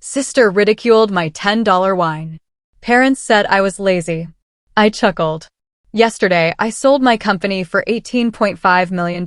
Sister ridiculed my $10 wine. Parents said I was lazy. I chuckled. Yesterday, I sold my company for $18.5 million.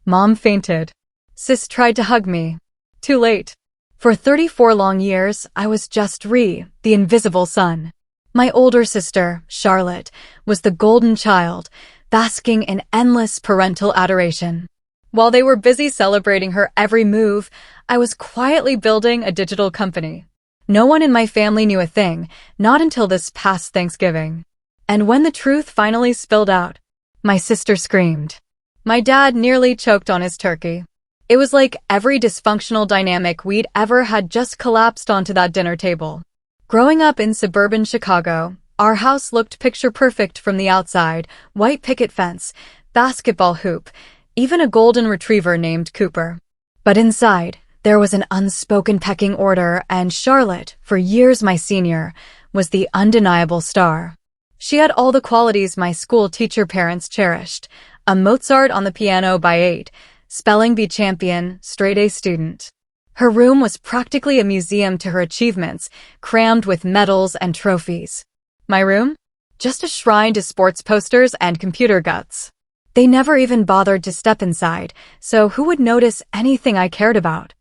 Mom fainted. Sis tried to hug me. Too late. For 34 long years, I was just the invisible son. My older sister, Charlotte, was the golden child, basking in endless parental adoration. While they were busy celebrating her every move, I was quietly building a digital company. No one in my family knew a thing, not until this past Thanksgiving. And when the truth finally spilled out, my sister screamed. My dad nearly choked on his turkey. It was like every dysfunctional dynamic we'd ever had just collapsed onto that dinner table. Growing up in suburban Chicago, our house looked picture-perfect from the outside: white picket fence, basketball hoop, even a golden retriever named Cooper. But inside, there was an unspoken pecking order, and Charlotte, for years my senior, was the undeniable star. She had all the qualities my school teacher parents cherished: a Mozart on the piano by 8, spelling bee champion, straight-A student. Her room was practically a museum to her achievements, crammed with medals and trophies. My room? Just a shrine to sports posters and computer guts. They never even bothered to step inside, so who would notice anything I cared about?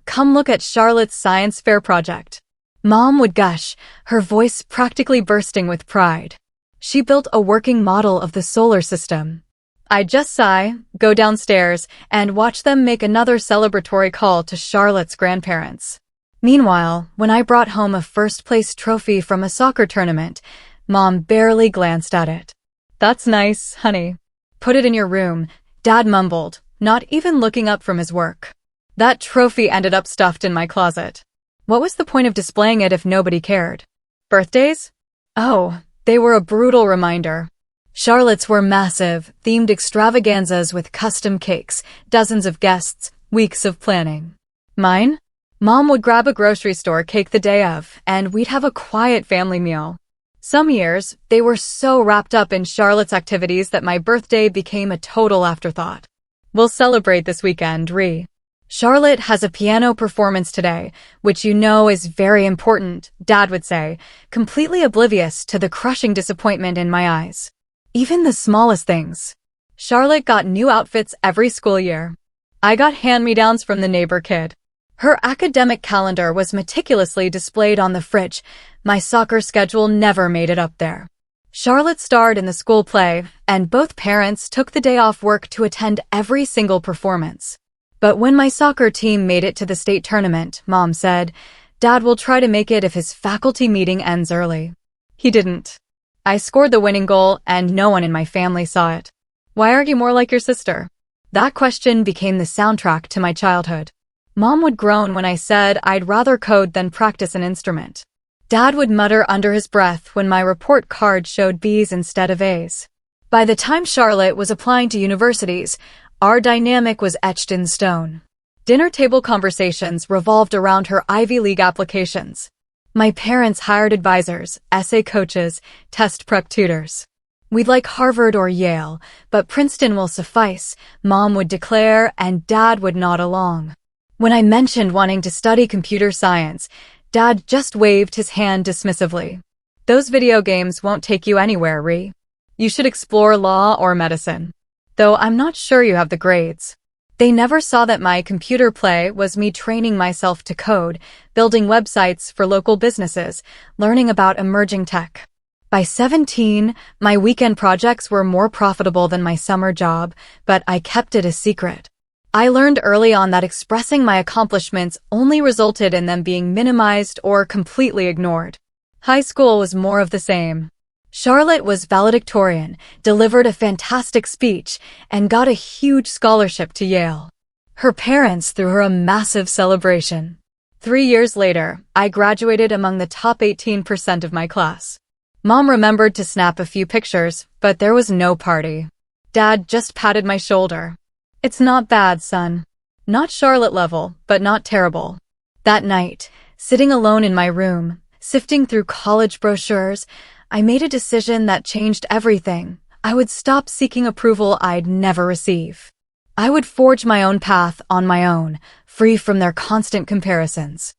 Come look at Charlotte's science fair project. Mom would gush, her voice practically bursting with pride. She built a working model of the solar system. I'd just sigh, go downstairs, and watch them make another celebratory call to Charlotte's grandparents. Meanwhile, when I brought home a first-place trophy from a soccer tournament, Mom barely glanced at it. "That's nice, honey. Put it in your room," Dad mumbled, not even looking up from his work. That trophy ended up stuffed in my closet. What was the point of displaying it if nobody cared? Birthdays? Oh, they were a brutal reminder. Charlotte's were massive, themed extravaganzas with custom cakes, dozens of guests, weeks of planning. Mine? Mom would grab a grocery store cake the day of, and we'd have a quiet family meal. Some years, they were so wrapped up in Charlotte's activities that my birthday became a total afterthought. "We'll celebrate this weekend, Charlotte has a piano performance today, which you know is very important," Dad would say, completely oblivious to the crushing disappointment in my eyes. Even the smallest things. Charlotte got new outfits every school year. I got hand-me-downs from the neighbor kid. Her academic calendar was meticulously displayed on the fridge. My soccer schedule never made it up there. Charlotte starred in the school play, and both parents took the day off work to attend every single performance. But when my soccer team made it to the state tournament, Mom said, "Dad will try to make it if his faculty meeting ends early." He didn't. I scored the winning goal, and no one in my family saw it. Why are you more like your sister? That question became the soundtrack to my childhood. Mom would groan when I said I'd rather code than practice an instrument. Dad would mutter under his breath when my report card showed B's instead of A's. By the time Charlotte was applying to universities, our dynamic was etched in stone. Dinner table conversations revolved around her Ivy League applications. My parents hired advisors, essay coaches, test prep tutors. "We'd like Harvard or Yale, but Princeton will suffice," Mom would declare, and Dad would nod along. When I mentioned wanting to study computer science, Dad just waved his hand dismissively. "Those video games won't take you anywhere, You should explore law or medicine. Though I'm not sure you have the grades." They never saw that my computer play was me training myself to code, building websites for local businesses, learning about emerging tech. By 17, my weekend projects were more profitable than my summer job, but I kept it a secret. I learned early on that expressing my accomplishments only resulted in them being minimized or completely ignored. High school was more of the same. Charlotte was valedictorian, delivered a fantastic speech, and got a huge scholarship to Yale. Her parents threw her a massive celebration. 3 years later, I graduated among the top 18% of my class. Mom remembered to snap a few pictures, but there was no party. Dad just patted my shoulder. "It's not bad, son. Not Charlotte level, but not terrible." That night, sitting alone in my room, sifting through college brochures, I made a decision that changed everything. I would stop seeking approval I'd never receive. I would forge my own path on my own, free from their constant comparisons.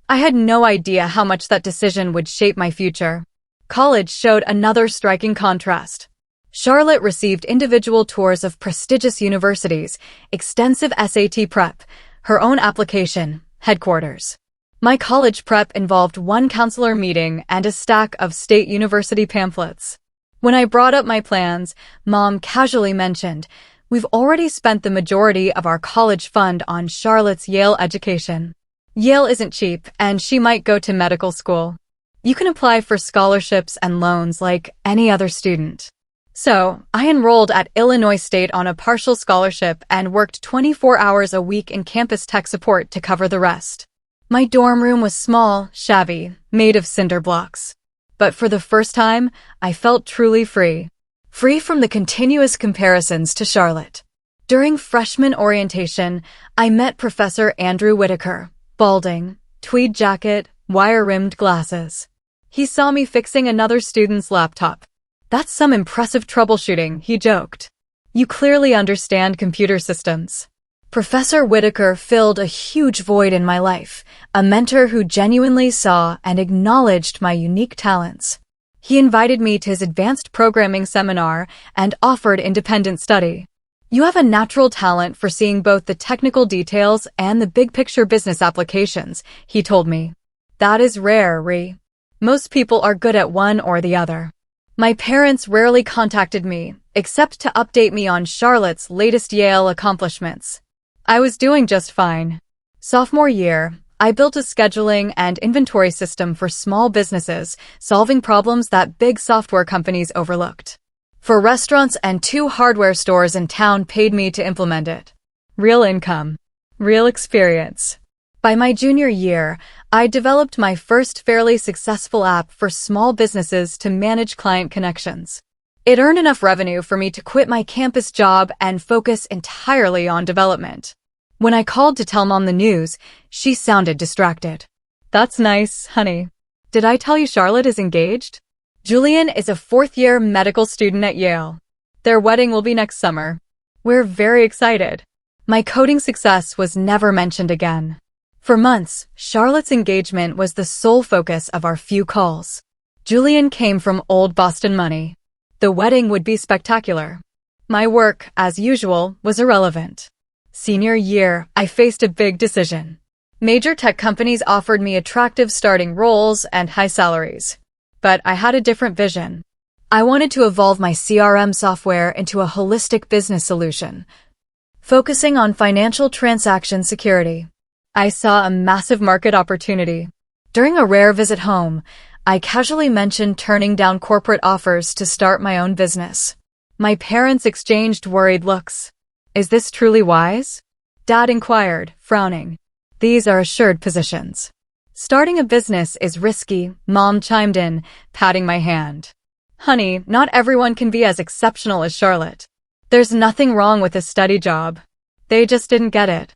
I had no idea how much that decision would shape my future. College showed another striking contrast. Charlotte received individual tours of prestigious universities, extensive SAT prep, her own application, headquarters. My college prep involved one counselor meeting and a stack of state university pamphlets. When I brought up my plans, Mom casually mentioned, "We've already spent the majority of our college fund on Charlotte's Yale education. Yale isn't cheap, and she might go to medical school. You can apply for scholarships and loans like any other student." So, I enrolled at Illinois State on a partial scholarship and worked 24 hours a week in campus tech support to cover the rest. My dorm room was small, shabby, made of cinder blocks. But for the first time, I felt truly free. Free from the continuous comparisons to Charlotte. During freshman orientation, I met Professor Andrew Whitaker, balding, tweed jacket, wire-rimmed glasses. He saw me fixing another student's laptop. "That's some impressive troubleshooting," he joked. "You clearly understand computer systems." Professor Whitaker filled a huge void in my life, a mentor who genuinely saw and acknowledged my unique talents. He invited me to his advanced programming seminar and offered independent study. "You have a natural talent for seeing both the technical details and the big-picture business applications," he told me. "That is rare, Ree. Most people are good at one or the other." My parents rarely contacted me, except to update me on Charlotte's latest Yale accomplishments. I was doing just fine. Sophomore year, I built a scheduling and inventory system for small businesses, solving problems that big software companies overlooked. For restaurants and 2 hardware stores in town paid me to implement it. Real income. Real experience. By my junior year, I developed my first fairly successful app for small businesses to manage client connections. It earned enough revenue for me to quit my campus job and focus entirely on development. When I called to tell Mom the news, she sounded distracted. "That's nice, honey. Did I tell you Charlotte is engaged? Julian is a 4th-year medical student at Yale. Their wedding will be next summer. We're very excited." My coding success was never mentioned again. For months, Charlotte's engagement was the sole focus of our few calls. Julian came from old Boston money. The wedding would be spectacular. My work, as usual, was irrelevant. Senior year, I faced a big decision. Major tech companies offered me attractive starting roles and high salaries. But I had a different vision. I wanted to evolve my CRM software into a holistic business solution, focusing on financial transaction security. I saw a massive market opportunity. During a rare visit home, I casually mentioned turning down corporate offers to start my own business. My parents exchanged worried looks. "Is this truly wise?" Dad inquired, frowning. "These are assured positions." "Starting a business is risky," Mom chimed in, patting my hand. "Honey, not everyone can be as exceptional as Charlotte. There's nothing wrong with a steady job." They just didn't get it.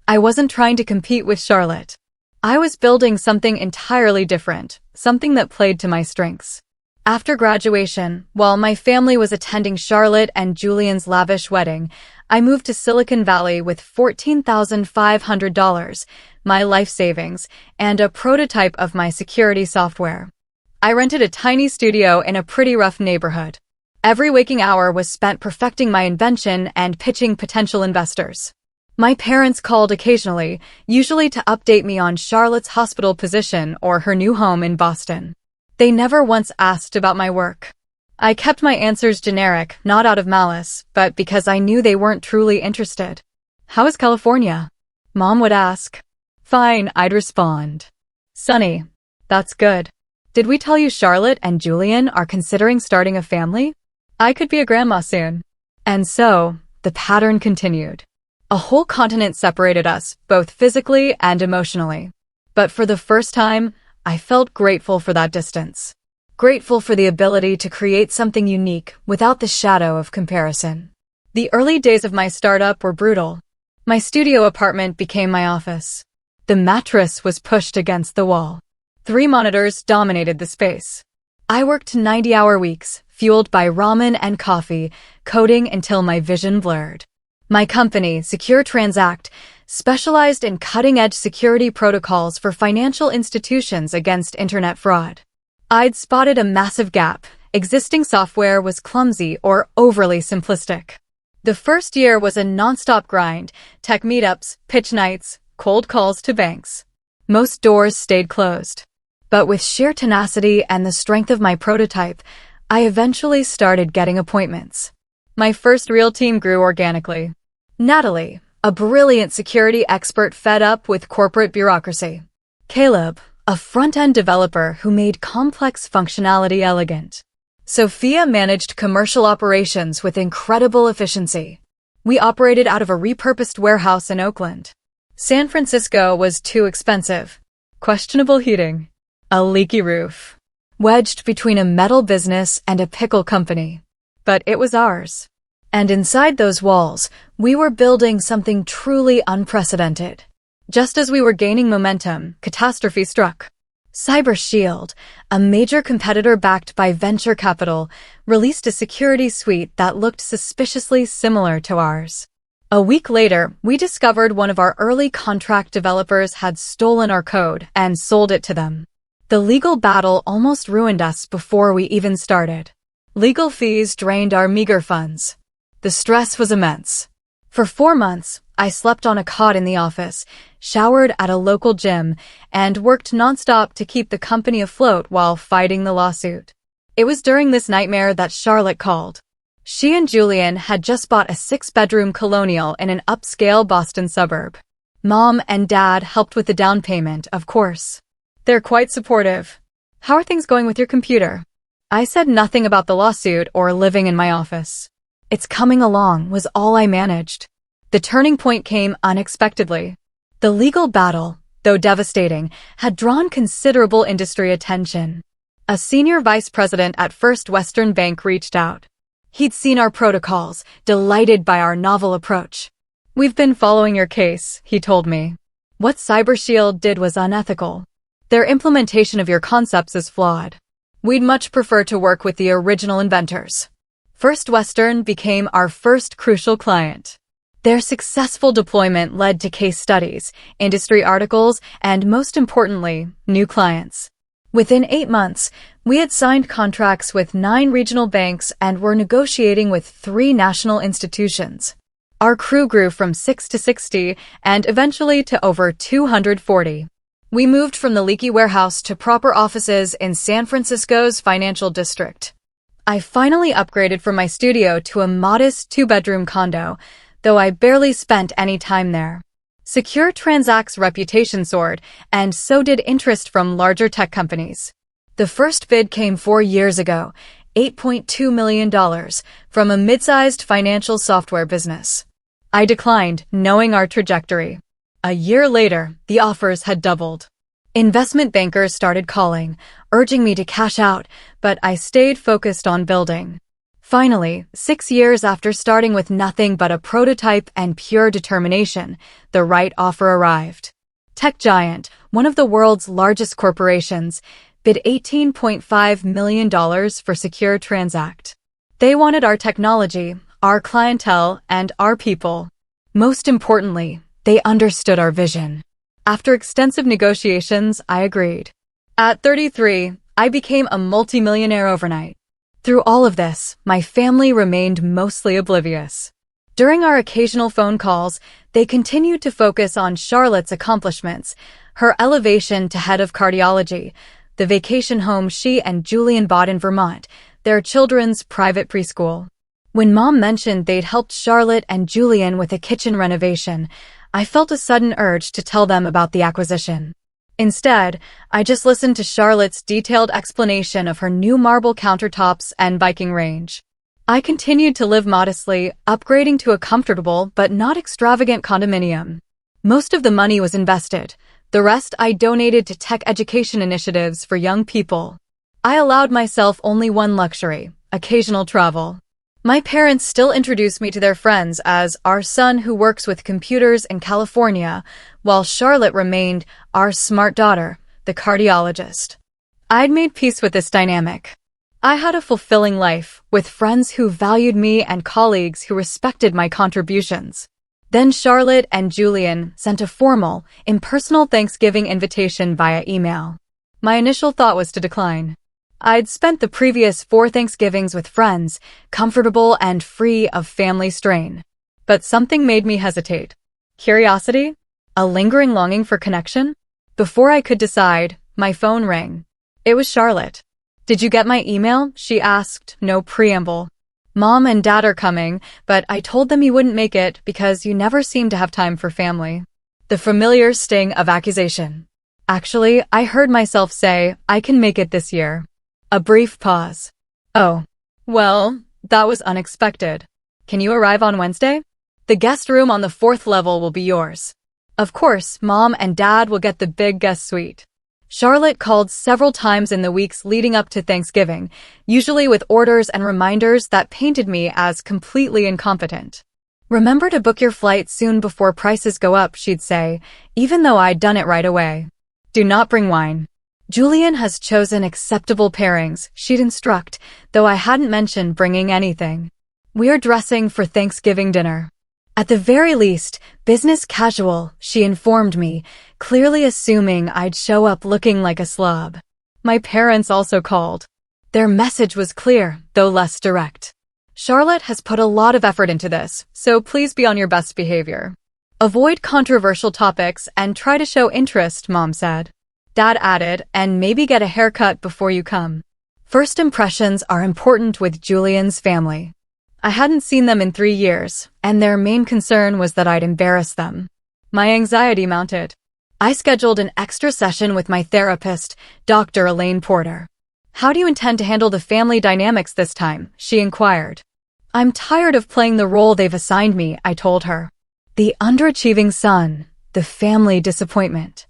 I wasn't trying to compete with Charlotte. I was building something entirely different, something that played to my strengths. After graduation, while my family was attending Charlotte and Julian's lavish wedding, I moved to Silicon Valley with $14,500, my life savings, and a prototype of my security software. I rented a tiny studio in a pretty rough neighborhood. Every waking hour was spent perfecting my invention and pitching potential investors. My parents called occasionally, usually to update me on Charlotte's hospital position or her new home in Boston. They never once asked about my work. I kept my answers generic, not out of malice, but because I knew they weren't truly interested. "How is California?" Mom would ask. "Fine," I'd respond. "Sunny. That's good. Did we tell you Charlotte and Julian are considering starting a family? I could be a grandma soon." And so, the pattern continued. A whole continent separated us, both physically and emotionally. But for the first time, I felt grateful for that distance. Grateful for the ability to create something unique without the shadow of comparison. The early days of my startup were brutal. My studio apartment became my office. The mattress was pushed against the wall. 3 monitors dominated the space. I worked 90-hour weeks, fueled by ramen and coffee, coding until my vision blurred. My company, Secure Transact, specialized in cutting-edge security protocols for financial institutions against internet fraud. I'd spotted a massive gap. Existing software was clumsy or overly simplistic. The first year was a nonstop grind: tech meetups, pitch nights, cold calls to banks. Most doors stayed closed. But with sheer tenacity and the strength of my prototype, I eventually started getting appointments. My first real team grew organically. Natalie, a brilliant security expert fed up with corporate bureaucracy. Caleb, a front-end developer who made complex functionality elegant. Sophia managed commercial operations with incredible efficiency. We operated out of a repurposed warehouse in Oakland. San Francisco was too expensive. Questionable heating. A leaky roof. Wedged between a metal business and a pickle company. But it was ours. And inside those walls, we were building something truly unprecedented. Just as we were gaining momentum, catastrophe struck. Cyber Shield, a major competitor backed by venture capital, released a security suite that looked suspiciously similar to ours. A week later, we discovered one of our early contract developers had stolen our code and sold it to them. The legal battle almost ruined us before we even started. Legal fees drained our meager funds. The stress was immense. For 4 months, I slept on a cot in the office, showered at a local gym, and worked nonstop to keep the company afloat while fighting the lawsuit. It was during this nightmare that Charlotte called. She and Julian had just bought a 6-bedroom colonial in an upscale Boston suburb. Mom and Dad helped with the down payment, of course. They're quite supportive. "How are things going with your computer?" I said nothing about the lawsuit or living in my office. "It's coming along," was all I managed. The turning point came unexpectedly. The legal battle, though devastating, had drawn considerable industry attention. A senior vice president at First Western Bank reached out. He'd seen our protocols, delighted by our novel approach. "We've been following your case," he told me. "What CyberShield did was unethical. Their implementation of your concepts is flawed. We'd much prefer to work with the original inventors." First Western became our first crucial client. Their successful deployment led to case studies, industry articles, and most importantly, new clients. Within 8 months, we had signed contracts with 9 regional banks and were negotiating with 3 national institutions. Our crew grew from 6 to 60 and eventually to over 240. We moved from the leaky warehouse to proper offices in San Francisco's financial district. I finally upgraded from my studio to a modest 2-bedroom condo, though I barely spent any time there. Secure Transact's reputation soared, and so did interest from larger tech companies. The first bid came 4 years ago, $8.2 million, from a mid-sized financial software business. I declined, knowing our trajectory. A year later, the offers had doubled. Investment bankers started calling, urging me to cash out, but I stayed focused on building. Finally, 6 years after starting with nothing but a prototype and pure determination, the right offer arrived. Tech giant, one of the world's largest corporations, bid $18.5 million for Secure Transact. They wanted our technology, our clientele, and our people. Most importantly, they understood our vision. After extensive negotiations, I agreed. At 33, I became a multimillionaire overnight. Through all of this, my family remained mostly oblivious. During our occasional phone calls, they continued to focus on Charlotte's accomplishments, her elevation to head of cardiology, the vacation home she and Julian bought in Vermont, their children's private preschool. When Mom mentioned they'd helped Charlotte and Julian with a kitchen renovation, I felt a sudden urge to tell them about the acquisition. Instead, I just listened to Charlotte's detailed explanation of her new marble countertops and biking range. I continued to live modestly, upgrading to a comfortable but not extravagant condominium. Most of the money was invested. The rest I donated to tech education initiatives for young people. I allowed myself only one luxury: occasional travel. My parents still introduced me to their friends as our son who works with computers in California, while Charlotte remained our smart daughter, the cardiologist. I'd made peace with this dynamic. I had a fulfilling life, with friends who valued me and colleagues who respected my contributions. Then Charlotte and Julian sent a formal, impersonal Thanksgiving invitation via email. My initial thought was to decline. I'd spent the previous 4 Thanksgivings with friends, comfortable and free of family strain. But something made me hesitate. Curiosity? A lingering longing for connection? Before I could decide, my phone rang. It was Charlotte. "Did you get my email?" she asked, no preamble. "Mom and Dad are coming, but I told them you wouldn't make it because you never seem to have time for family." The familiar sting of accusation. Actually, I heard myself say, "I can make it this year." A brief pause. "Oh. Well, that was unexpected. Can you arrive on Wednesday? The guest room on the 4th level will be yours. Of course, Mom and Dad will get the big guest suite." Charlotte called several times in the weeks leading up to Thanksgiving, usually with orders and reminders that painted me as completely incompetent. "Remember to book your flight soon before prices go up," she'd say, even though I'd done it right away. "Do not bring wine. Julian has chosen acceptable pairings," she'd instruct, though I hadn't mentioned bringing anything. "We're dressing for Thanksgiving dinner. At the very least, business casual," she informed me, clearly assuming I'd show up looking like a slob. My parents also called. Their message was clear, though less direct. "Charlotte has put a lot of effort into this, so please be on your best behavior. Avoid controversial topics and try to show interest," Mom said. Dad added, "and maybe get a haircut before you come." First impressions are important with Julian's family. I hadn't seen them in 3 years, and their main concern was that I'd embarrass them. My anxiety mounted. I scheduled an extra session with my therapist, Dr. Elaine Porter. "How do you intend to handle the family dynamics this time?" she inquired. "I'm tired of playing the role they've assigned me," I told her. The underachieving son, the family disappointment.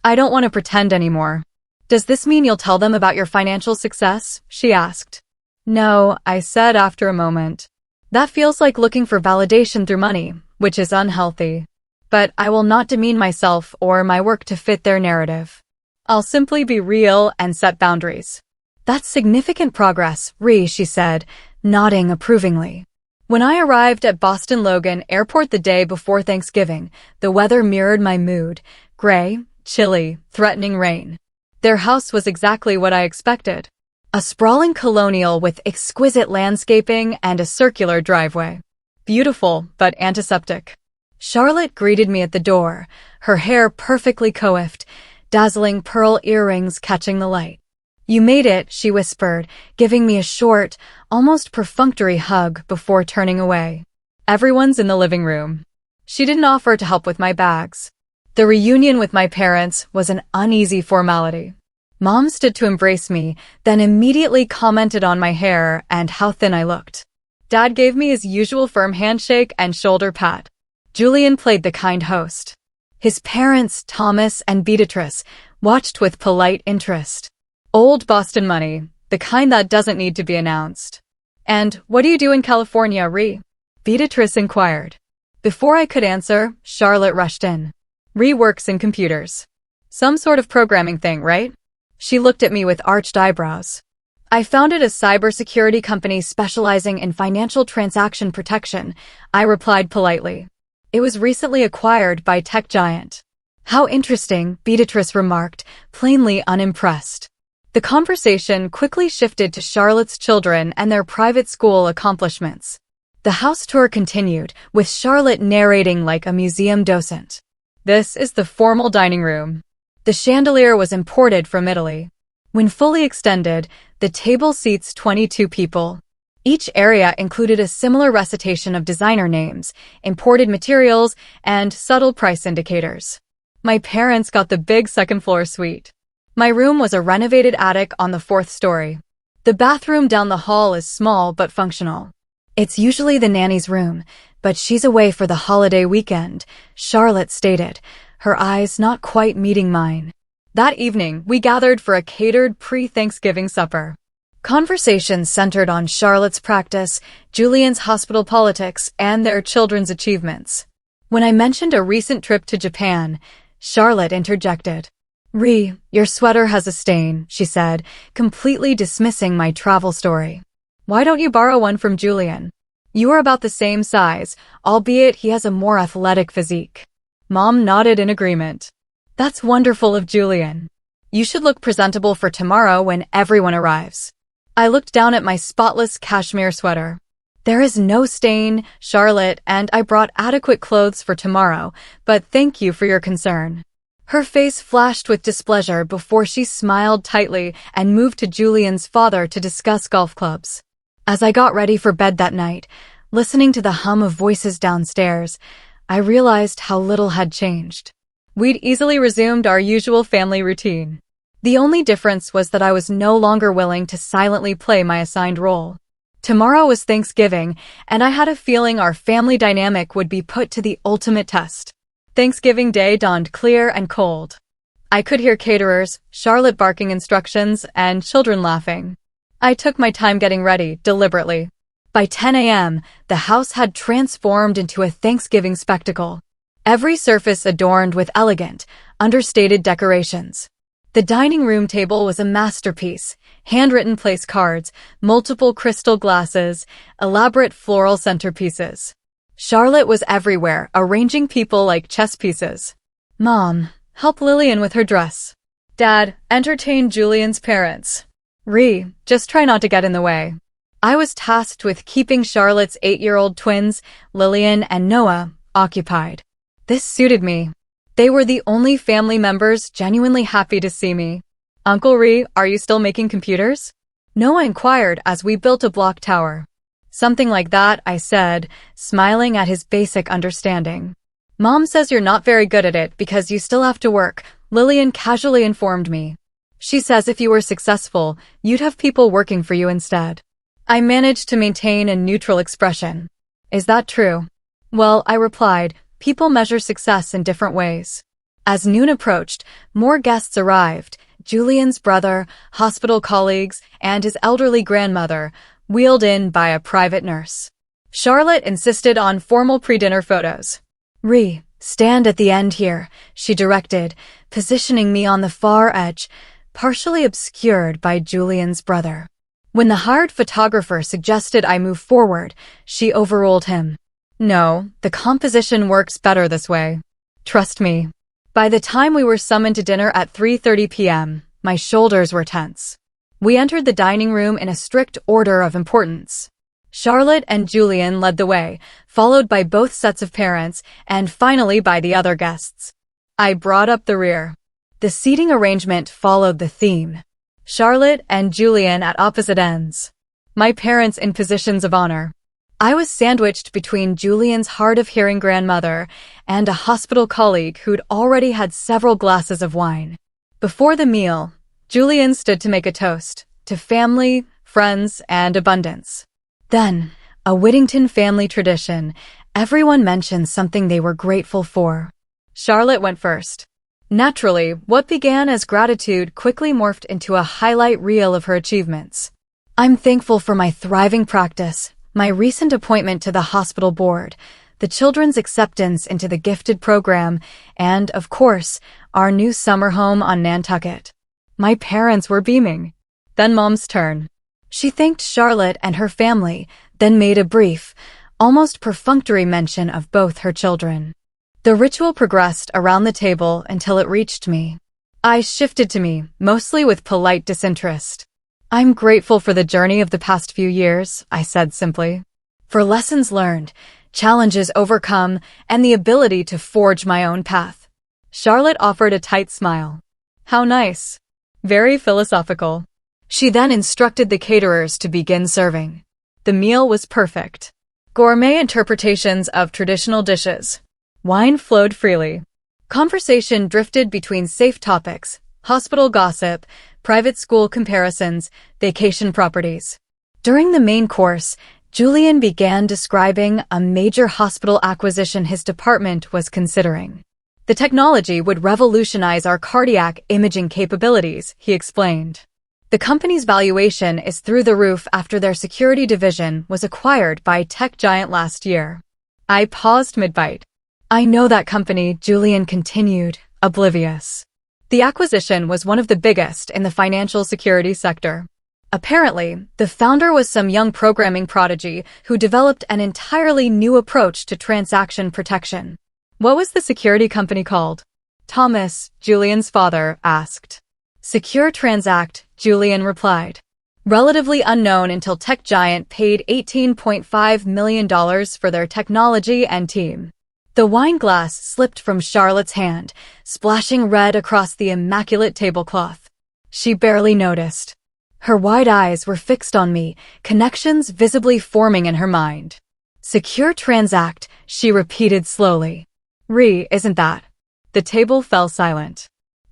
"I don't want to pretend anymore." "Does this mean you'll tell them about your financial success?" she asked. "No," I said after a moment. "That feels like looking for validation through money, which is unhealthy. But I will not demean myself or my work to fit their narrative. I'll simply be real and set boundaries." "That's significant progress, she said, nodding approvingly. When I arrived at Boston Logan Airport the day before Thanksgiving, the weather mirrored my mood: gray, chilly, threatening rain. Their house was exactly what I expected. A sprawling colonial with exquisite landscaping and a circular driveway. Beautiful, but antiseptic. Charlotte greeted me at the door, her hair perfectly coiffed, dazzling pearl earrings catching the light. "You made it," she whispered, giving me a short, almost perfunctory hug before turning away. "Everyone's in the living room." She didn't offer to help with my bags. The reunion with my parents was an uneasy formality. Mom stood to embrace me, then immediately commented on my hair and how thin I looked. Dad gave me his usual firm handshake and shoulder pat. Julian played the kind host. His parents, Thomas and Beatrice, watched with polite interest. Old Boston money, the kind that doesn't need to be announced. "And what do you do in California, Beatrice inquired. Before I could answer, Charlotte rushed in. "Works in computers. Some sort of programming thing, right?" She looked at me with arched eyebrows. "I founded a cybersecurity company specializing in financial transaction protection," I replied politely. "It was recently acquired by tech giant." "How interesting," Beatrice remarked, plainly unimpressed. The conversation quickly shifted to Charlotte's children and their private school accomplishments. The house tour continued, with Charlotte narrating like a museum docent. "This is the formal dining room. The chandelier was imported from Italy. When fully extended, the table seats 22 people. Each area included a similar recitation of designer names, imported materials, and subtle price indicators. My parents got the big second-floor suite. My room was a renovated attic on the 4th story. The bathroom down the hall is small but functional. It's usually the nanny's room, but she's away for the holiday weekend," Charlotte stated, her eyes not quite meeting mine. That evening, we gathered for a catered pre-Thanksgiving supper. Conversations centered on Charlotte's practice, Julian's hospital politics, and their children's achievements. When I mentioned a recent trip to Japan, Charlotte interjected. Your sweater has a stain," she said, completely dismissing my travel story. "Why don't you borrow one from Julian?" You are about the same size, albeit he has a more athletic physique. Mom nodded in agreement. That's wonderful of Julian. You should look presentable for tomorrow when everyone arrives. I looked down at my spotless cashmere sweater. There is no stain, Charlotte, and I brought adequate clothes for tomorrow, but thank you for your concern. Her face flashed with displeasure before she smiled tightly and moved to Julian's father to discuss golf clubs. As I got ready for bed that night, listening to the hum of voices downstairs, I realized how little had changed. We'd easily resumed our usual family routine. The only difference was that I was no longer willing to silently play my assigned role. Tomorrow was Thanksgiving, and I had a feeling our family dynamic would be put to the ultimate test. Thanksgiving Day dawned clear and cold. I could hear caterers, Charlotte barking instructions, and children laughing. I took my time getting ready, deliberately. By 10 a.m., the house had transformed into a Thanksgiving spectacle. Every surface adorned with elegant, understated decorations. The dining room table was a masterpiece, handwritten place cards, multiple crystal glasses, elaborate floral centerpieces. Charlotte was everywhere, arranging people like chess pieces. Mom, help Lillian with her dress. Dad, entertain Julian's parents. Just try not to get in the way. I was tasked with keeping Charlotte's 8-year-old twins, Lillian and Noah, occupied. This suited me. They were the only family members genuinely happy to see me. Uncle Ree, are you still making computers? Noah inquired as we built a block tower. Something like that, I said, smiling at his basic understanding. Mom says you're not very good at it because you still have to work, Lillian casually informed me. She says if you were successful, you'd have people working for you instead. I managed to maintain a neutral expression. Is that true? Well, I replied, people measure success in different ways. As noon approached, more guests arrived, Julian's brother, hospital colleagues, and his elderly grandmother, wheeled in by a private nurse. Charlotte insisted on formal pre-dinner photos. Stand at the end here, she directed, positioning me on the far edge, partially obscured by Julian's brother. When the hired photographer suggested I move forward, she overruled him. No, the composition works better this way. Trust me. By the time we were summoned to dinner at 3:30 p.m., my shoulders were tense. We entered the dining room in a strict order of importance. Charlotte and Julian led the way, followed by both sets of parents, and finally by the other guests. I brought up the rear. The seating arrangement followed the theme. Charlotte and Julian at opposite ends. My parents in positions of honor. I was sandwiched between Julian's hard-of-hearing grandmother and a hospital colleague who'd already had several glasses of wine. Before the meal, Julian stood to make a toast to family, friends, and abundance. Then, a Whittington family tradition, everyone mentioned something they were grateful for. Charlotte went first. Naturally, what began as gratitude quickly morphed into a highlight reel of her achievements. I'm thankful for my thriving practice, my recent appointment to the hospital board, the children's acceptance into the gifted program, and, of course, our new summer home on Nantucket. My parents were beaming. Then Mom's turn. She thanked Charlotte and her family, then made a brief, almost perfunctory mention of both her children. The ritual progressed around the table until it reached me. Eyes shifted to me, mostly with polite disinterest. I'm grateful for the journey of the past few years, I said simply. For lessons learned, challenges overcome, and the ability to forge my own path. Charlotte offered a tight smile. How nice. Very philosophical. She then instructed the caterers to begin serving. The meal was perfect. Gourmet interpretations of traditional dishes. Wine flowed freely. Conversation drifted between safe topics, hospital gossip, private school comparisons, vacation properties. During the main course, Julian began describing a major hospital acquisition his department was considering. The technology would revolutionize our cardiac imaging capabilities, he explained. The company's valuation is through the roof after their security division was acquired by tech giant last year. I paused mid-bite. I know that company, Julian continued, oblivious. The acquisition was one of the biggest in the financial security sector. Apparently, the founder was some young programming prodigy who developed an entirely new approach to transaction protection. What was the security company called? Thomas, Julian's father, asked. Secure Transact, Julian replied. Relatively unknown until tech giant paid $18.5 million for their technology and team. The wine glass slipped from Charlotte's hand, splashing red across the immaculate tablecloth. She barely noticed. Her wide eyes were fixed on me, connections visibly forming in her mind. Secure Transact, she repeated slowly. Isn't that? The table fell silent.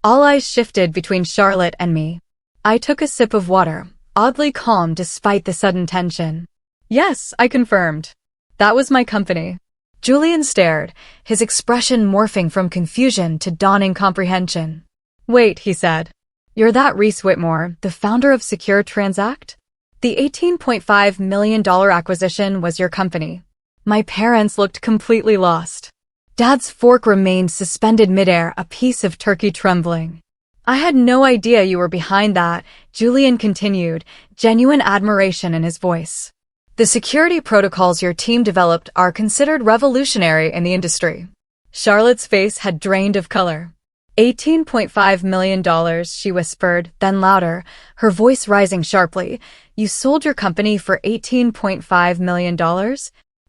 All eyes shifted between Charlotte and me. I took a sip of water, oddly calm despite the sudden tension. Yes, I confirmed. That was my company. Julian stared, his expression morphing from confusion to dawning comprehension. Wait, he said. You're that Reese Whitmore, the founder of Secure Transact? The $18.5 million acquisition was your company. My parents looked completely lost. Dad's fork remained suspended midair, a piece of turkey trembling. I had no idea you were behind that, Julian continued, genuine admiration in his voice. The security protocols your team developed are considered revolutionary in the industry. Charlotte's face had drained of color. $18.5 million, she whispered, then louder, her voice rising sharply. You sold your company for $18.5 million?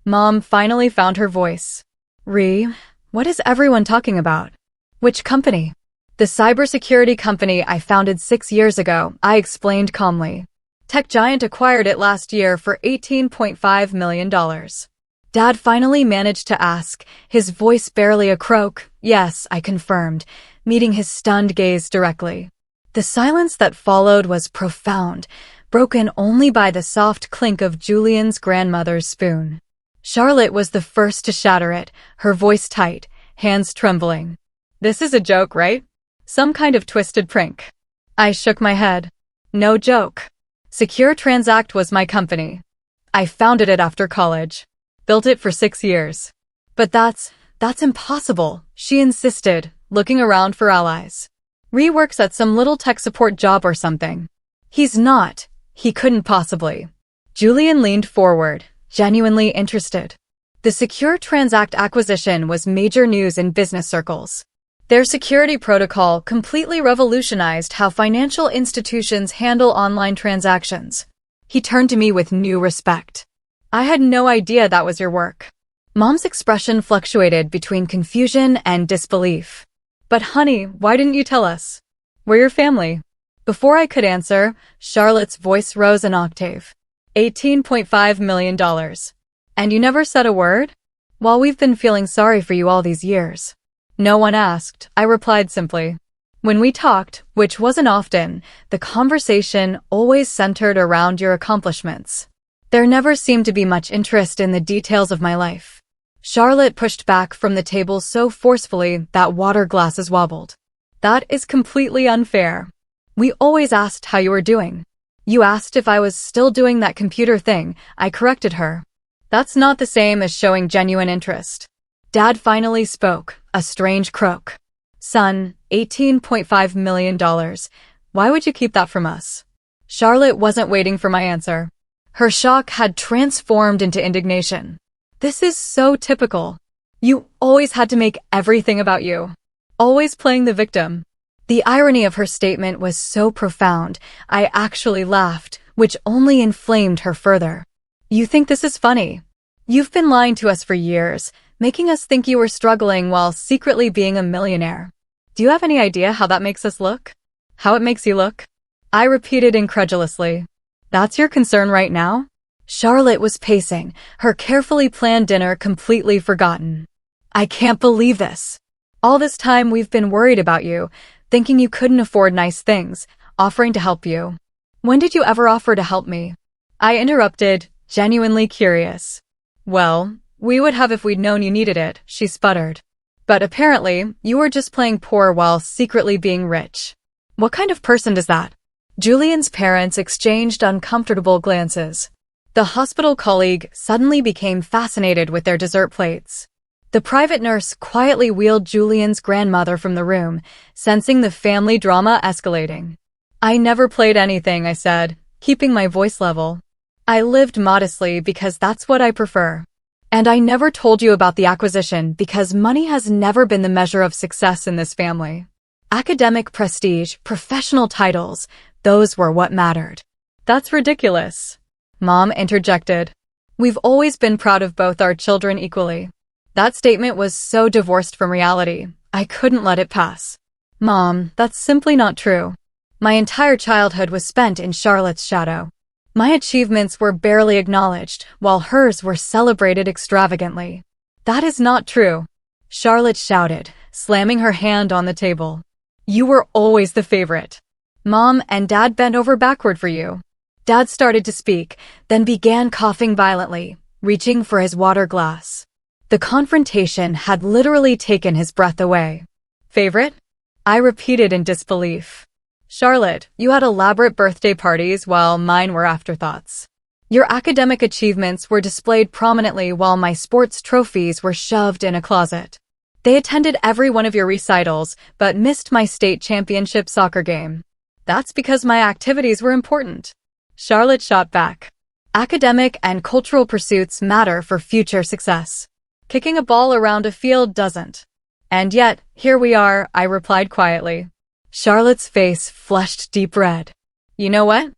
Mom finally found her voice. What is everyone talking about? Which company? The cybersecurity company I founded 6 years ago, I explained calmly. Tech giant acquired it last year for $18.5 million. Dad finally managed to ask, his voice barely a croak. Yes, I confirmed, meeting his stunned gaze directly. The silence that followed was profound, broken only by the soft clink of Julian's grandmother's spoon. Charlotte was the first to shatter it, her voice tight, hands trembling. This is a joke, right? Some kind of twisted prank. I shook my head. No joke. Secure Transact was my company. I founded it after college. Built it for 6 years. But that's impossible, she insisted, looking around for allies. Works at some little tech support job or something. He's not. He couldn't possibly. Julian leaned forward, genuinely interested. The Secure Transact acquisition was major news in business circles. Their security protocol completely revolutionized how financial institutions handle online transactions. He turned to me with new respect. I had no idea that was your work. Mom's expression fluctuated between confusion and disbelief. But honey, why didn't you tell us? We're your family. Before I could answer, Charlotte's voice rose an octave. $18.5 million. And you never said a word? While we've been feeling sorry for you all these years. No one asked, I replied simply. When we talked, which wasn't often, the conversation always centered around your accomplishments. There never seemed to be much interest in the details of my life. Charlotte pushed back from the table so forcefully that water glasses wobbled. That is completely unfair. We always asked how you were doing. You asked if I was still doing that computer thing, I corrected her. That's not the same as showing genuine interest. Dad finally spoke, a strange croak. Son, $18.5 million. Why would you keep that from us? Charlotte wasn't waiting for my answer. Her shock had transformed into indignation. This is so typical. You always had to make everything about you. Always playing the victim. The irony of her statement was so profound, I actually laughed, which only inflamed her further. You think this is funny? You've been lying to us for years, making us think you were struggling while secretly being a millionaire. Do you have any idea how that makes us look? How it makes you look? I repeated incredulously. That's your concern right now? Charlotte was pacing, her carefully planned dinner completely forgotten. I can't believe this. All this time we've been worried about you, thinking you couldn't afford nice things, offering to help you. When did you ever offer to help me? I interrupted, genuinely curious. Well, we would have if we'd known you needed it, she sputtered. But apparently, you were just playing poor while secretly being rich. What kind of person does that? Julian's parents exchanged uncomfortable glances. The hospital colleague suddenly became fascinated with their dessert plates. The private nurse quietly wheeled Julian's grandmother from the room, sensing the family drama escalating. I never played anything, I said, keeping my voice level. I lived modestly because that's what I prefer. And I never told you about the acquisition because money has never been the measure of success in this family. Academic prestige, professional titles, those were what mattered. That's ridiculous. Mom interjected. We've always been proud of both our children equally. That statement was so divorced from reality, I couldn't let it pass. Mom, that's simply not true. My entire childhood was spent in Charlotte's shadow. My achievements were barely acknowledged, while hers were celebrated extravagantly. That is not true, Charlotte shouted, slamming her hand on the table. You were always the favorite. Mom and Dad bent over backward for you. Dad started to speak, then began coughing violently, reaching for his water glass. The confrontation had literally taken his breath away. Favorite? I repeated in disbelief. Charlotte, you had elaborate birthday parties while mine were afterthoughts. Your academic achievements were displayed prominently while my sports trophies were shoved in a closet. They attended every one of your recitals, but missed my state championship soccer game. That's because my activities were important. Charlotte shot back. Academic and cultural pursuits matter for future success. Kicking a ball around a field doesn't. And yet, here we are, I replied quietly. Charlotte's face flushed deep red. You know what?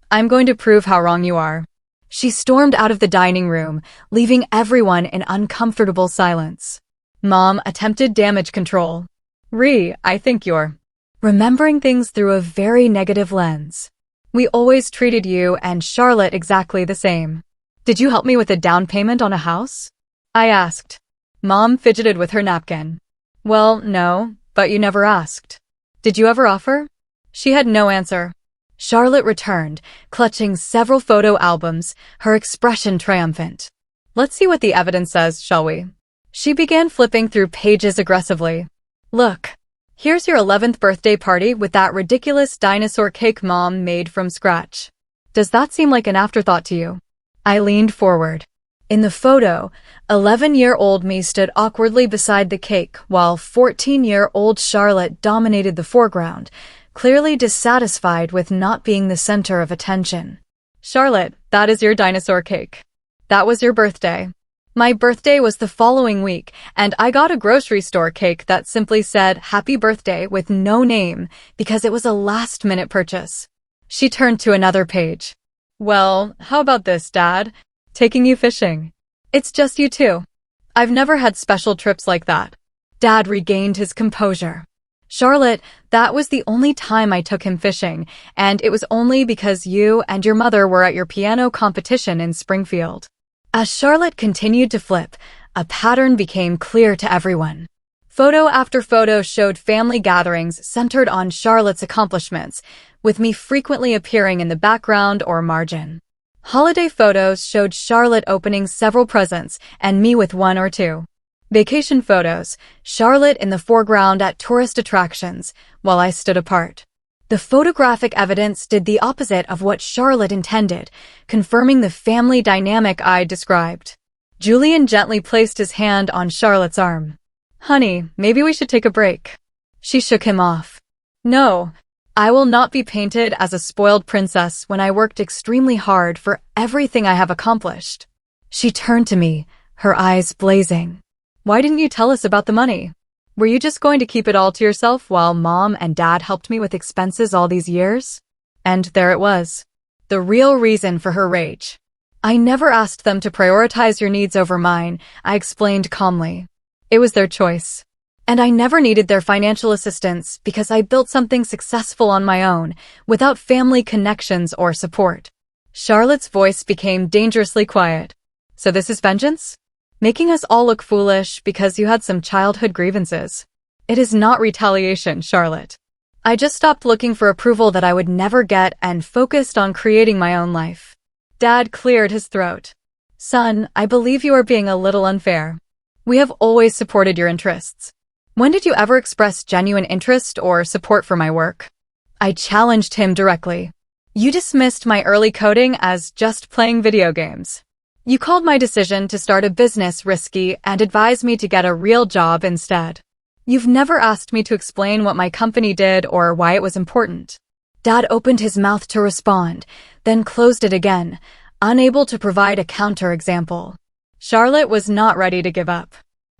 I'm going to prove how wrong you are. She stormed out of the dining room, leaving everyone in uncomfortable silence. Mom attempted damage control. I think you're remembering things through a very negative lens. We always treated you and Charlotte exactly the same. Did you help me with a down payment on a house? I asked. Mom fidgeted with her napkin. Well, no, but you never asked. Did you ever offer? She had no answer. Charlotte returned, clutching several photo albums, her expression triumphant. Let's see what the evidence says, shall we? She began flipping through pages aggressively. Look, here's your 11th birthday party with that ridiculous dinosaur cake Mom made from scratch. Does that seem like an afterthought to you? I leaned forward. In the photo, 11-year-old me stood awkwardly beside the cake while 14-year-old Charlotte dominated the foreground, clearly dissatisfied with not being the center of attention. Charlotte, that is your dinosaur cake. That was your birthday. My birthday was the following week, and I got a grocery store cake that simply said happy birthday with no name because it was a last-minute purchase. She turned to another page. Well, how about this, Dad? Taking you fishing. It's just you two. I've never had special trips like that. Dad regained his composure. Charlotte, that was the only time I took him fishing, and it was only because you and your mother were at your piano competition in Springfield. As Charlotte continued to flip, a pattern became clear to everyone. Photo after photo showed family gatherings centered on Charlotte's accomplishments, with me frequently appearing in the background or margin. Holiday photos showed Charlotte opening several presents and me with one or two. Vacation photos, Charlotte in the foreground at tourist attractions, while I stood apart. The photographic evidence did the opposite of what Charlotte intended, confirming the family dynamic I described. Julian gently placed his hand on Charlotte's arm. Honey, maybe we should take a break. She shook him off. No. I will not be painted as a spoiled princess when I worked extremely hard for everything I have accomplished. She turned to me, her eyes blazing. Why didn't you tell us about the money? Were you just going to keep it all to yourself while Mom and Dad helped me with expenses all these years? And there it was. The real reason for her rage. I never asked them to prioritize your needs over mine, I explained calmly. It was their choice. And I never needed their financial assistance because I built something successful on my own, without family connections or support. Charlotte's voice became dangerously quiet. So this is vengeance? Making us all look foolish because you had some childhood grievances. It is not retaliation, Charlotte. I just stopped looking for approval that I would never get and focused on creating my own life. Dad cleared his throat. Son, I believe you are being a little unfair. We have always supported your interests. When did you ever express genuine interest or support for my work? I challenged him directly. You dismissed my early coding as just playing video games. You called my decision to start a business risky and advised me to get a real job instead. You've never asked me to explain what my company did or why it was important. Dad opened his mouth to respond, then closed it again, unable to provide a counterexample. Charlotte was not ready to give up.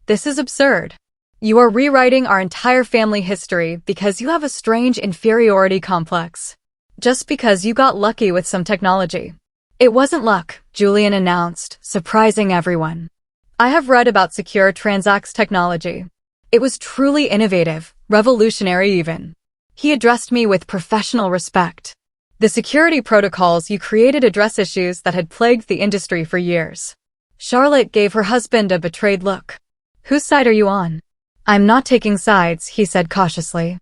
This is absurd. You are rewriting our entire family history because you have a strange inferiority complex. Just because you got lucky with some technology. It wasn't luck, Julian announced, surprising everyone. I have read about secure transacts technology. It was truly innovative, revolutionary even. He addressed me with professional respect. The security protocols you created address issues that had plagued the industry for years. Charlotte gave her husband a betrayed look. Whose side are you on? I'm not taking sides, he said cautiously.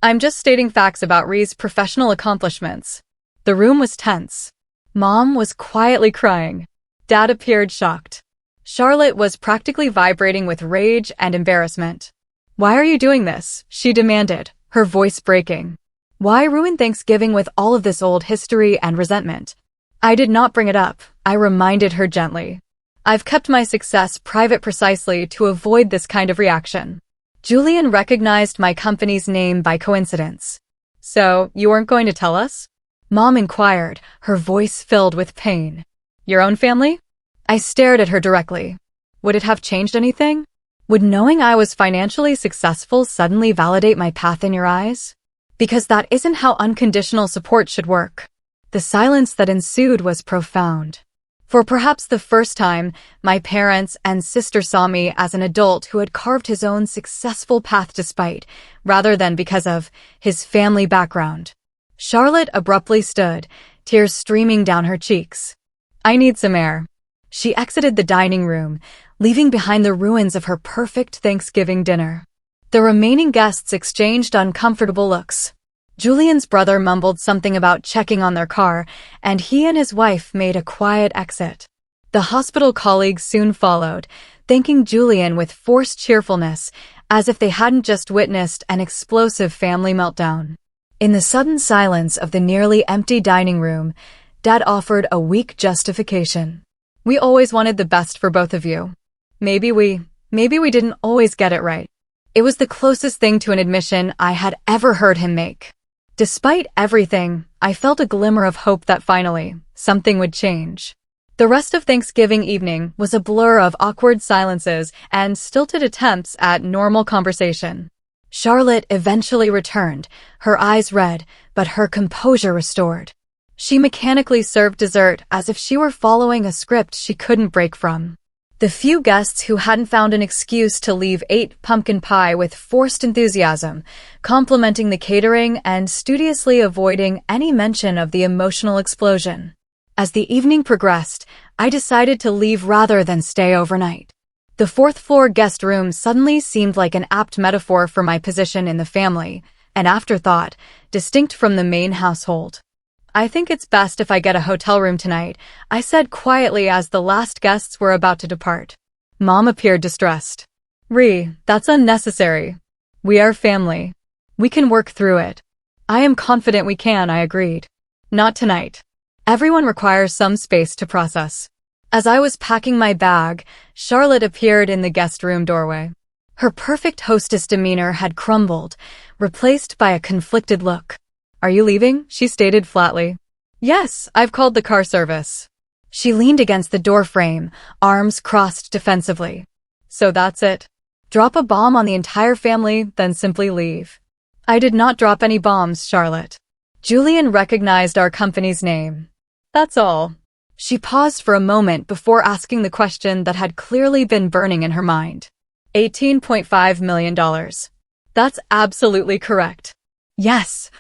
I'm just stating facts about Rhee's professional accomplishments. The room was tense. Mom was quietly crying. Dad appeared shocked. Charlotte was practically vibrating with rage and embarrassment. Why are you doing this? She demanded, her voice breaking. Why ruin Thanksgiving with all of this old history and resentment? I did not bring it up, I reminded her gently. I've kept my success private precisely to avoid this kind of reaction. Julian recognized my company's name by coincidence. So, you weren't going to tell us? Mom inquired, her voice filled with pain. Your own family? I stared at her directly. Would it have changed anything? Would knowing I was financially successful suddenly validate my path in your eyes? Because that isn't how unconditional support should work. The silence that ensued was profound. For perhaps the first time, my parents and sister saw me as an adult who had carved his own successful path despite, rather than because of, his family background. Charlotte abruptly stood, tears streaming down her cheeks. I need some air. She exited the dining room, leaving behind the ruins of her perfect Thanksgiving dinner. The remaining guests exchanged uncomfortable looks. Julian's brother mumbled something about checking on their car, and he and his wife made a quiet exit. The hospital colleagues soon followed, thanking Julian with forced cheerfulness, as if they hadn't just witnessed an explosive family meltdown. In the sudden silence of the nearly empty dining room, Dad offered a weak justification. We always wanted the best for both of you. Maybe we didn't always get it right. It was the closest thing to an admission I had ever heard him make. Despite everything, I felt a glimmer of hope that finally, something would change. The rest of Thanksgiving evening was a blur of awkward silences and stilted attempts at normal conversation. Charlotte eventually returned, her eyes red, but her composure restored. She mechanically served dessert as if she were following a script she couldn't break from. The few guests who hadn't found an excuse to leave ate pumpkin pie with forced enthusiasm, complimenting the catering and studiously avoiding any mention of the emotional explosion. As the evening progressed, I decided to leave rather than stay overnight. The fourth-floor guest room suddenly seemed like an apt metaphor for my position in the family, an afterthought, distinct from the main household. I think it's best if I get a hotel room tonight, I said quietly as the last guests were about to depart. Mom appeared distressed. Rhee, that's unnecessary. We are family. We can work through it. I am confident we can, I agreed. Not tonight. Everyone requires some space to process. As I was packing my bag, Charlotte appeared in the guest room doorway. Her perfect hostess demeanor had crumbled, replaced by a conflicted look. Are you leaving? She stated flatly. Yes, I've called the car service. She leaned against the doorframe, arms crossed defensively. So that's it. Drop a bomb on the entire family, then simply leave. I did not drop any bombs, Charlotte. Julian recognized our company's name. That's all. She paused for a moment before asking the question that had clearly been burning in her mind. $18.5 million. That's absolutely correct. Yes.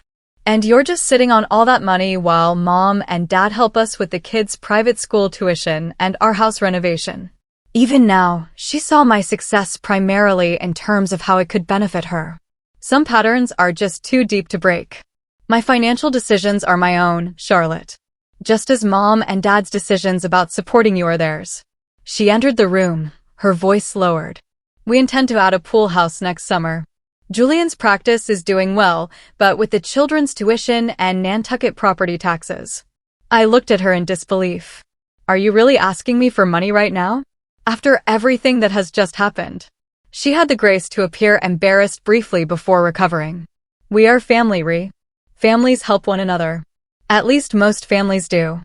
And you're just sitting on all that money while Mom and Dad help us with the kids' private school tuition and our house renovation. Even now, she saw my success primarily in terms of how it could benefit her. Some patterns are just too deep to break. My financial decisions are my own, Charlotte. Just as Mom and Dad's decisions about supporting you are theirs. She entered the room, her voice lowered. We intend to add a pool house next summer. Julian's practice is doing well, but with the children's tuition and Nantucket property taxes. I looked at her in disbelief. Are you really asking me for money right now? After everything that has just happened. She had the grace to appear embarrassed briefly before recovering. We are family, Rhee. Families help one another. At least most families do.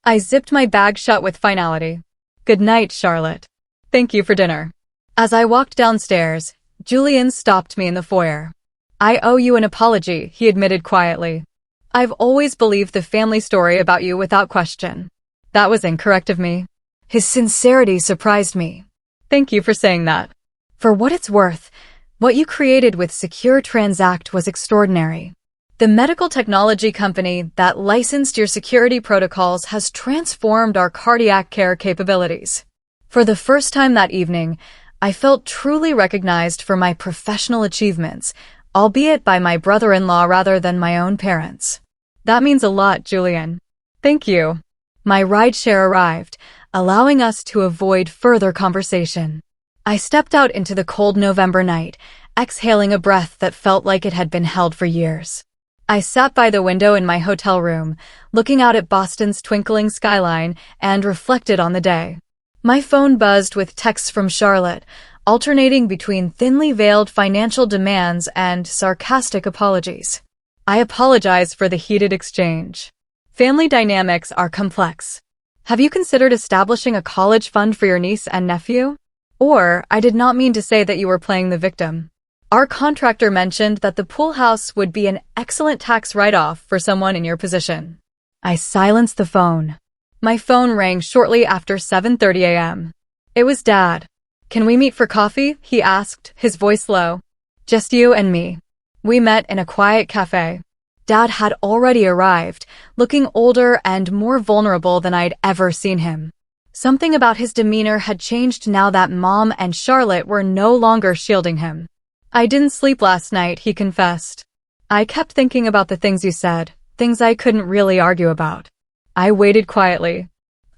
I zipped my bag shut with finality. Good night, Charlotte. Thank you for dinner. As I walked downstairs, Julian stopped me in the foyer. I owe you an apology, he admitted quietly. I've always believed the family story about you without question. That was incorrect of me. His sincerity surprised me. Thank you for saying that. For what it's worth, what you created with Secure Transact was extraordinary. The medical technology company that licensed your security protocols has transformed our cardiac care capabilities. For the first time that evening, I felt truly recognized for my professional achievements, albeit by my brother-in-law rather than my own parents. That means a lot, Julian. Thank you. My rideshare arrived, allowing us to avoid further conversation. I stepped out into the cold November night, exhaling a breath that felt like it had been held for years. I sat by the window in my hotel room, looking out at Boston's twinkling skyline, and reflected on the day. My phone buzzed with texts from Charlotte, alternating between thinly veiled financial demands and sarcastic apologies. I apologize for the heated exchange. Family dynamics are complex. Have you considered establishing a college fund for your niece and nephew? Or, I did not mean to say that you were playing the victim. Our contractor mentioned that the pool house would be an excellent tax write-off for someone in your position. I silenced the phone. My phone rang shortly after 7:30 a.m. It was Dad. Can we meet for coffee? He asked, his voice low. Just you and me. We met in a quiet cafe. Dad had already arrived, looking older and more vulnerable than I'd ever seen him. Something about his demeanor had changed now that Mom and Charlotte were no longer shielding him. I didn't sleep last night, he confessed. I kept thinking about the things you said, things I couldn't really argue about. I waited quietly.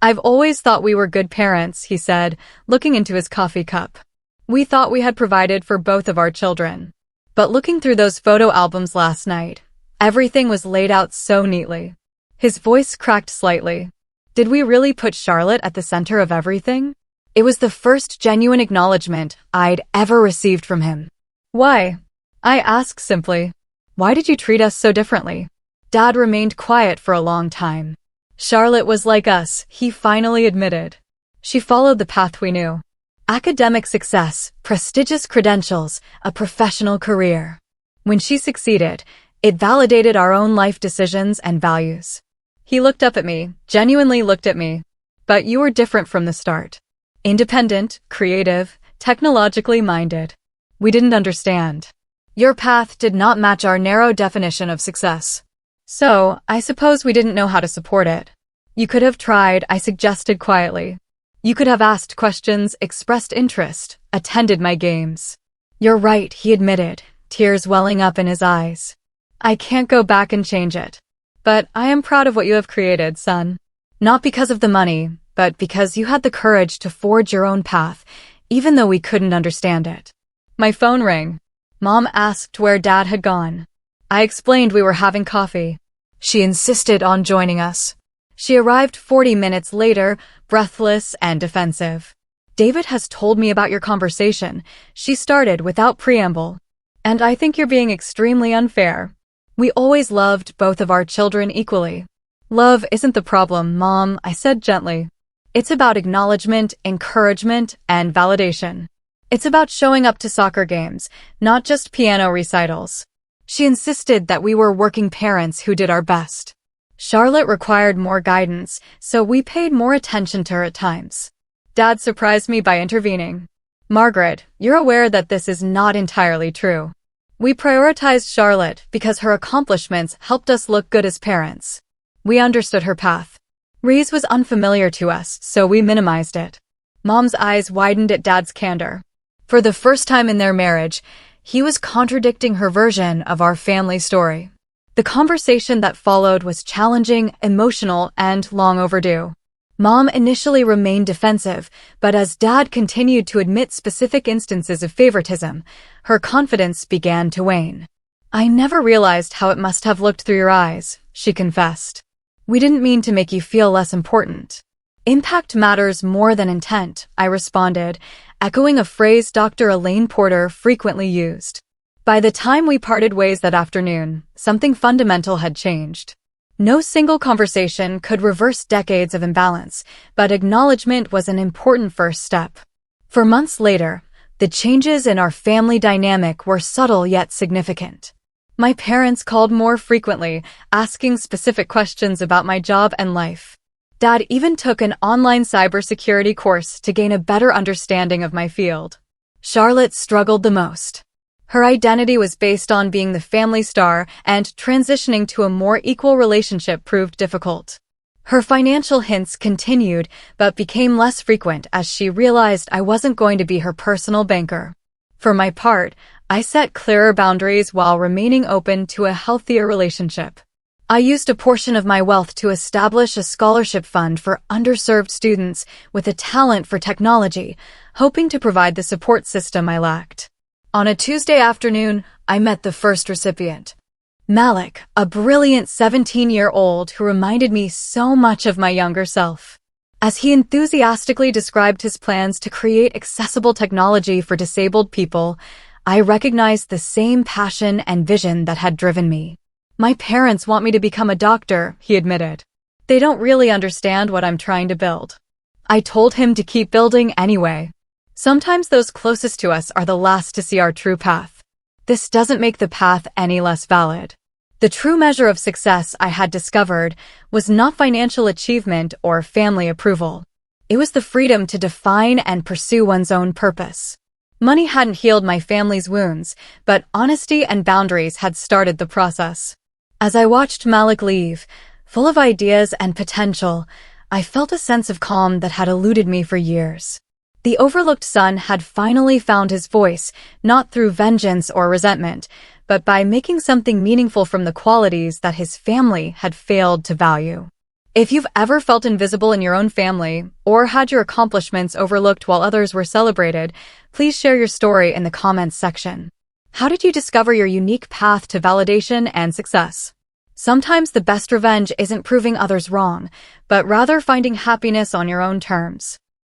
I've always thought we were good parents, he said, looking into his coffee cup. We thought we had provided for both of our children. But looking through those photo albums last night, everything was laid out so neatly. His voice cracked slightly. Did we really put Charlotte at the center of everything? It was the first genuine acknowledgement I'd ever received from him. Why? I asked simply. Why did you treat us so differently? Dad remained quiet for a long time. Charlotte was like us, he finally admitted. She followed the path we knew. Academic success, prestigious credentials, a professional career. When she succeeded, it validated our own life decisions and values. He looked up at me, genuinely looked at me. But you were different from the start. Independent, creative, technologically minded. We didn't understand. Your path did not match our narrow definition of success. So, I suppose we didn't know how to support it. You could have tried, I suggested quietly. You could have asked questions, expressed interest, attended my games. You're right, he admitted, tears welling up in his eyes. I can't go back and change it. But I am proud of what you have created, son. Not because of the money, but because you had the courage to forge your own path, even though we couldn't understand it. My phone rang. Mom asked where Dad had gone. I explained we were having coffee. She insisted on joining us. She arrived 40 minutes later, breathless and defensive. David has told me about your conversation, she started without preamble. And I think you're being extremely unfair. We always loved both of our children equally. Love isn't the problem, Mom, I said gently. It's about acknowledgement, encouragement, and validation. It's about showing up to soccer games, not just piano recitals. She insisted that we were working parents who did our best. Charlotte required more guidance, so we paid more attention to her at times. Dad surprised me by intervening. Margaret, you're aware that this is not entirely true. We prioritized Charlotte because her accomplishments helped us look good as parents. We understood her path. Reese was unfamiliar to us, so we minimized it. Mom's eyes widened at Dad's candor. For the first time in their marriage, he was contradicting her version of our family story. The conversation that followed was challenging, emotional, and long overdue. Mom initially remained defensive, but as Dad continued to admit specific instances of favoritism, her confidence began to wane. I never realized how it must have looked through your eyes, she confessed. We didn't mean to make you feel less important. Impact matters more than intent, I responded, echoing a phrase Dr. Elaine Porter frequently used. By the time we parted ways that afternoon, something fundamental had changed. No single conversation could reverse decades of imbalance, but acknowledgement was an important first step. For months later, the changes in our family dynamic were subtle yet significant. My parents called more frequently, asking specific questions about my job and life. Dad even took an online cybersecurity course to gain a better understanding of my field. Charlotte struggled the most. Her identity was based on being the family star, and transitioning to a more equal relationship proved difficult. Her financial hints continued, but became less frequent as she realized I wasn't going to be her personal banker. For my part, I set clearer boundaries while remaining open to a healthier relationship. I used a portion of my wealth to establish a scholarship fund for underserved students with a talent for technology, hoping to provide the support system I lacked. On a Tuesday afternoon, I met the first recipient. Malik, a brilliant 17-year-old who reminded me so much of my younger self. As he enthusiastically described his plans to create accessible technology for disabled people, I recognized the same passion and vision that had driven me. My parents want me to become a doctor, he admitted. They don't really understand what I'm trying to build. I told him to keep building anyway. Sometimes those closest to us are the last to see our true path. This doesn't make the path any less valid. The true measure of success I had discovered was not financial achievement or family approval. It was the freedom to define and pursue one's own purpose. Money hadn't healed my family's wounds, but honesty and boundaries had started the process. As I watched Malik leave, full of ideas and potential, I felt a sense of calm that had eluded me for years. The overlooked son had finally found his voice, not through vengeance or resentment, but by making something meaningful from the qualities that his family had failed to value. If you've ever felt invisible in your own family, or had your accomplishments overlooked while others were celebrated, please share your story in the comments section. How did you discover your unique path to validation and success? Sometimes the best revenge isn't proving others wrong, but rather finding happiness on your own terms.